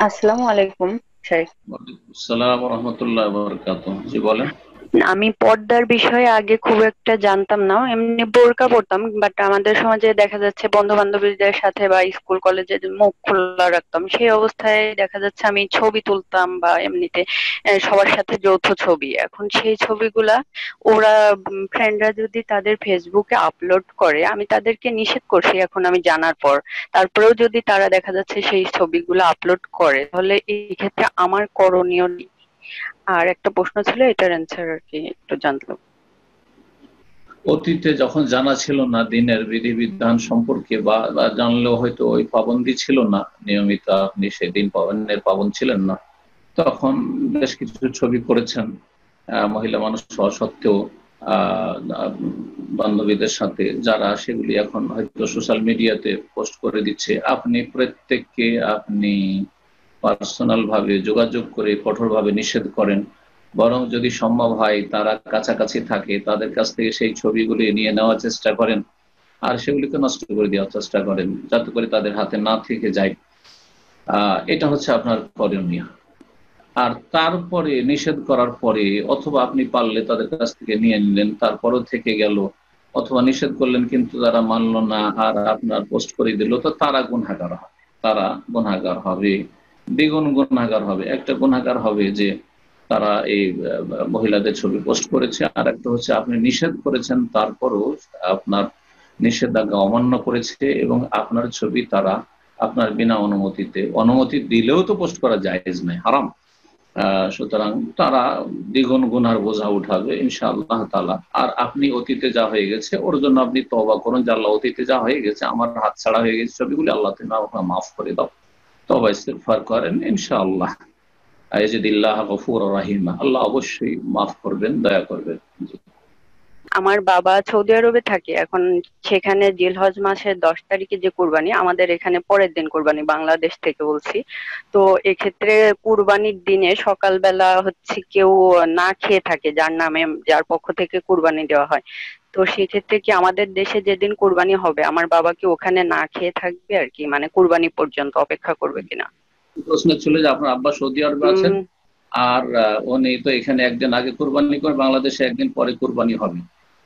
আসসালামু আলাইকুম স্যার। ওয়ালাইকুম আসসালাম ওয়া রাহমাতুল্লাহি ওয়া বারাকাতুহু। জি বলেন। আমি পর্দার বিষয়ে আগে খুব একটা জানতাম না, এমনি বোরকা পরতাম, বাট আমাদের সমাজে দেখা যাচ্ছে বন্ধু বান্ধবীদের সাথে বা স্কুল কলেজে মুখ খোলা রাখতাম, সেই অবস্থায় দেখা যাচ্ছে আমি ছবি তুলতাম বা এমনিতে সবার সাথে যৌথ ছবি। এখন সেই ছবিগুলা ওরা ফ্রেন্ডরা যদি তাদের ফেসবুকে আপলোড করে, আমি তাদেরকে নিষেধ করছি এখন আমি জানার পর। তারপরেও যদি তারা দেখা যাচ্ছে সেই ছবিগুলো আপলোড করে, তাহলে এই ক্ষেত্রে আমার করণীয় কি? আর একটা প্রশ্ন ছিল, এটার অ্যান্সার আর কি একটু জানতাম। অতীতে যখন জানা ছিল না দিনের বিধিবিধান সম্পর্কে বা জানলেও হয়তো ওই পাবন্দি ছিল না, নিয়মিত আপনি সেদিন পাবনের পাবন ছিলেন না, তখন বেশ কিছু ছবি করেছেন মহিলা মানুষ হওয়া সত্ত্বেও আহ, আহ, বান্ধবীদের সাথে, যারা সেগুলি এখন হয়তো সোশ্যাল মিডিয়াতে পোস্ট করে দিচ্ছে। আপনি প্রত্যেককে আপনি পার্সোনাল ভাবে যোগাযোগ করে কঠোরভাবে নিষেধ করেন। বরং যদি সম্ভব হয় তারা কাছাকাছি থাকে, তাদের কাছ থেকে সেই ছবিগুলি নিয়ে নেওয়ার চেষ্টা করেন, আর সেগুলিকে নষ্ট করে দেওয়ার চেষ্টা করেন যাতে করে তাদের হাতে না থেকে যায়। এটা হচ্ছে আপনার করণীয়। আর তারপরে নিষেধ করার পরে, অথবা আপনি পারলে তাদের কাছ থেকে নিয়ে নিলেন, তারপরও থেকে গেল, অথবা নিষেধ করলেন কিন্তু তারা মানলো না আর আপনার পোস্ট করে দিল, তো তারা গুনাহগার হবে। তারা গুনাহগার হবে, দ্বিগুণ গুনাহগার হবে। একটা গুনাহগার হবে যে তারা এই মহিলাদের ছবি পোস্ট করেছে, আর একটা হচ্ছে আপনি নিষেধ করেছেন তারপরও আপনার নিষেধাজ্ঞা অমান্য করেছে এবং আপনার ছবি তারা আপনার বিনা অনুমতিতে, অনুমতি দিলেও তো পোস্ট করা জায়েজ নয়, হারাম। সুতরাং তারা দ্বিগুণ গুনার বোঝা উঠাবে ইনশাআল্লাহ তাআলা। আর আপনি অতীতে যা হয়ে গেছে ওর জন্য আপনি তওবা করুন যে আল্লাহ, অতীতে যা হয়ে গেছে, আমার হাত ছাড়া হয়ে গেছে ছবিগুলি, আল্লাহ তুমি আমাকে মাফ করে দাও। তওবা ইস্তিগফার করেন ইনশাআল্লাহ। আইজিদিল্লাহ গফুর রাহিমা, আল্লাহ অবশ্যই মাফ করবেন, দয়া করবেন। জি। আমার বাবা সৌদি আরবে থাকে এখন। সেখানে জিলহজ মাসের 10 তারিখে যে কুরবানি, আমাদের এখানে পরের দিন কুরবানি, বাংলাদেশ থেকে বলছি। তো এক্ষেত্রে কুরবানির দিনে সকালবেলা হচ্ছে কেউ না খেয়ে থাকে, যার নামে, যার পক্ষ থেকে কুরবানি দেওয়া হয়। তো সেক্ষেত্রে কি আমাদের দেশে যেদিন কুরবানি হবে আমার বাবা কি ওখানে না খেয়ে থাকবে আর কি, মানে কুরবানি পর্যন্ত অপেক্ষা করবে কিনা? প্রশ্ন ছিল যে আপনার আব্বা সৌদি আরবে আছেন, উম আর উনি তো এখানে একদিন আগে কুরবানি করে, বাংলাদেশে একদিন পরে কুরবানি হবে।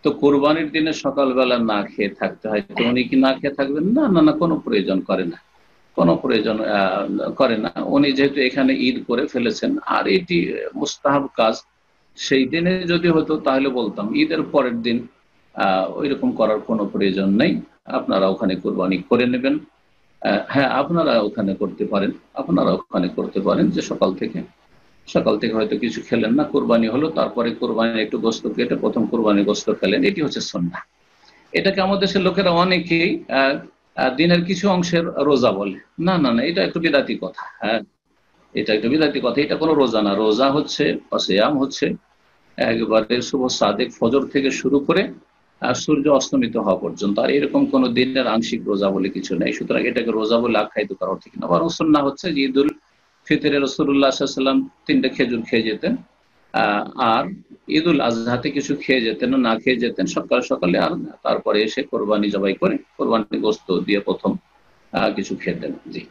তো কুরবানির দিনে সকালবেলা না খেয়ে থাকতে হয়, তো উনি কি না খেয়ে থাকবেন? না না না, কোনো প্রয়োজন করে না, কোনো প্রয়োজন করে না। উনি যেহেতু এখানে ঈদ করে ফেলেছেন, আর এটি মুস্তাহাব কাজ, সেই দিনে যদি হতো তাহলে বলতাম। ঈদের পরের দিন ওইরকম করার কোনো প্রয়োজন নেই। আপনারা ওখানে কোরবানি করে নেবেন। হ্যাঁ, আপনারা ওখানে করতে পারেন, আপনারা ওখানে করতে পারেন যে সকাল থেকে, সকাল থেকে হয়তো কিছু খেলেন না, কোরবানি হলো, তারপরে কোরবানি একটু গোস্ত কেটে প্রথম কোরবানি গোস্ত খেলেন, এটি হচ্ছে সুন্নাহ। এটাকে আমাদের দেশের লোকেরা অনেকেই দিনের কিছু অংশের রোজা বলে। না না না, এটা একটু বিদাতি কথা। হ্যাঁ, এটা একটু বিদাতি কথা, এটা কোনো রোজা না। রোজা হচ্ছে, সিয়াম হচ্ছে একবারে শুভ সাদেক ফজর থেকে শুরু করে সূর্য অস্তমিত হওয়া পর্যন্ত। আর এরকম কোন দিনের আংশিক রোজা বলে কিছু নেই, সুতরাং এটাকে রোজা বলে আখ্যায়িত করা ঠিক না। বরং সুন্নাহ হচ্ছে যে ঈদুল ফিতরে রাসূলুল্লাহ সাল্লাল্লাহু আলাইহি ওয়াসাল্লাম 3টে খেজুর খেয়ে যেতেন, আর ঈদুল আজহাতে কিছু খেয়ে যেতেন, না খেয়ে যেতেন সকাল সকালে, আর তারপরে এসে কোরবানি জবাই করে কোরবানি গোস্ত দিয়ে প্রথম কিছু খেতেন। জি।